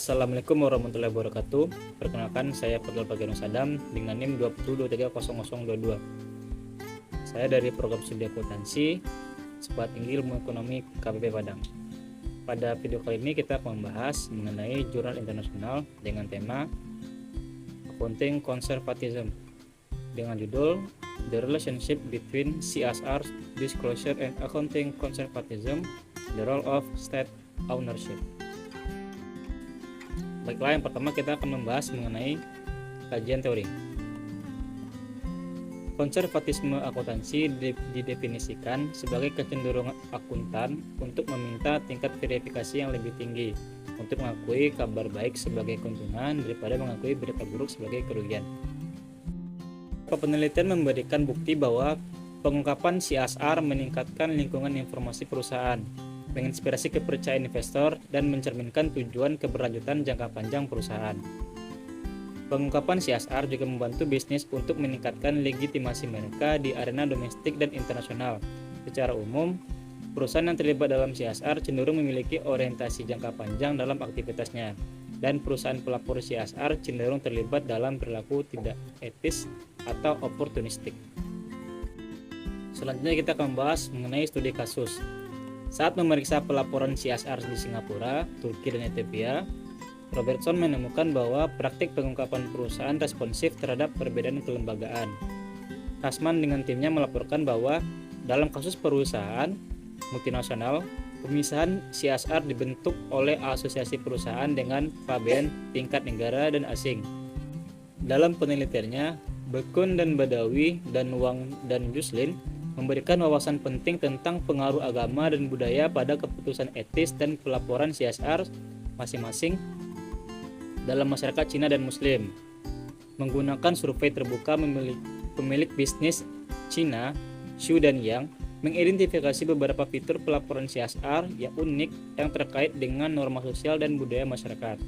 Assalamualaikum warahmatullahi wabarakatuh. Perkenalkan, saya Fadl Pagiano Sadam dengan NIM 20230022. Saya dari program studi akuntansi Sekolah Tinggi Ilmu Ekonomi KPP Padang. Pada video kali ini kita akan membahas mengenai jurnal internasional dengan tema Accounting Conservatism dengan judul The Relationship Between CSR Disclosure and Accounting Conservatism, The Role of State Ownership. Baiklah, yang pertama kita akan membahas mengenai kajian teori. Konservatisme akuntansi didefinisikan sebagai kecenderungan akuntan untuk meminta tingkat verifikasi yang lebih tinggi untuk mengakui kabar baik sebagai keuntungan daripada mengakui berita buruk sebagai kerugian. Penelitian memberikan bukti bahwa pengungkapan CSR meningkatkan lingkungan informasi perusahaan, menginspirasi kepercayaan investor, dan mencerminkan tujuan keberlanjutan jangka panjang perusahaan. Pengungkapan CSR juga membantu bisnis untuk meningkatkan legitimasi mereka di arena domestik dan internasional. Secara umum, perusahaan yang terlibat dalam CSR cenderung memiliki orientasi jangka panjang dalam aktivitasnya, dan perusahaan pelapor CSR cenderung terlibat dalam perilaku tidak etis atau oportunistik. Selanjutnya kita akan membahas mengenai studi kasus. Saat memeriksa pelaporan CSR di Singapura, Turki, dan Ethiopia, Robertson menemukan bahwa praktik pengungkapan perusahaan responsif terhadap perbedaan kelembagaan. Hasman dengan timnya melaporkan bahwa dalam kasus perusahaan multinasional, pemisahan CSR dibentuk oleh asosiasi perusahaan dengan pabean tingkat negara dan asing. Dalam penelitiannya, Bekun dan Badawi dan Wang dan Yuslin memberikan wawasan penting tentang pengaruh agama dan budaya pada keputusan etis dan pelaporan CSR masing-masing dalam masyarakat Cina dan Muslim. Menggunakan survei terbuka, pemilik bisnis Cina, Xu dan Yang, mengidentifikasi beberapa fitur pelaporan CSR yang unik yang terkait dengan norma sosial dan budaya masyarakat.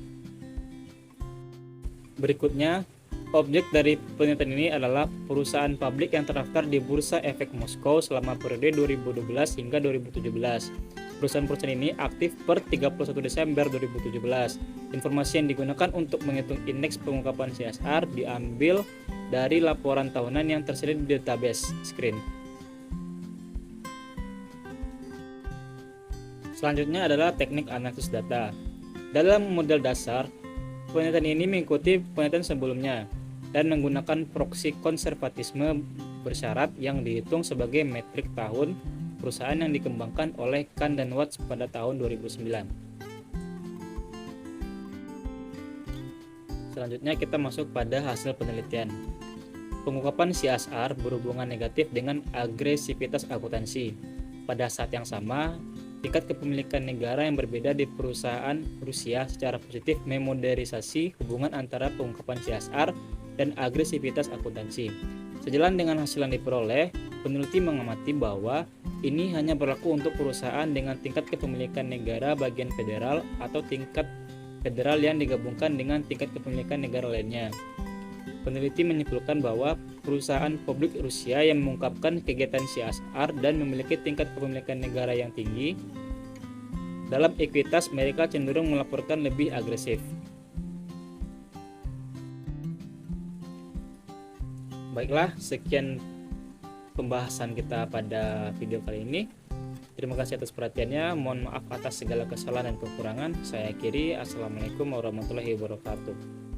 Berikutnya, objek dari penelitian ini adalah perusahaan publik yang terdaftar di Bursa Efek Moskow selama periode 2012 hingga 2017. Perusahaan-perusahaan ini aktif per 31 Desember 2017. Informasi yang digunakan untuk menghitung indeks pengungkapan CSR diambil dari laporan tahunan yang tersedia di database screen. Selanjutnya adalah teknik analisis data. Dalam model dasar, penelitian ini mengikuti penelitian sebelumnya dan menggunakan proksi konservatisme bersyarat yang dihitung sebagai metrik tahun perusahaan yang dikembangkan oleh Kahn dan Watts pada tahun 2009. Selanjutnya kita masuk pada hasil penelitian. Pengungkapan CSR berhubungan negatif dengan agresivitas akuntansi. Pada saat yang sama, tingkat kepemilikan negara yang berbeda di perusahaan Rusia secara positif memodernisasi hubungan antara pengungkapan CSR dan agresivitas akuntansi. Sejalan dengan hasil yang diperoleh, peneliti mengamati bahwa ini hanya berlaku untuk perusahaan dengan tingkat kepemilikan negara bagian federal atau tingkat federal yang digabungkan dengan tingkat kepemilikan negara lainnya. Peneliti menyimpulkan bahwa perusahaan publik Rusia yang mengungkapkan kegiatan CSR dan memiliki tingkat kepemilikan negara yang tinggi, dalam ekuitas mereka cenderung melaporkan lebih agresif. Baiklah, sekian pembahasan kita pada video kali ini. Terima kasih atas perhatiannya. Mohon maaf atas segala kesalahan dan kekurangan. Saya akhiri. Assalamualaikum warahmatullahi wabarakatuh.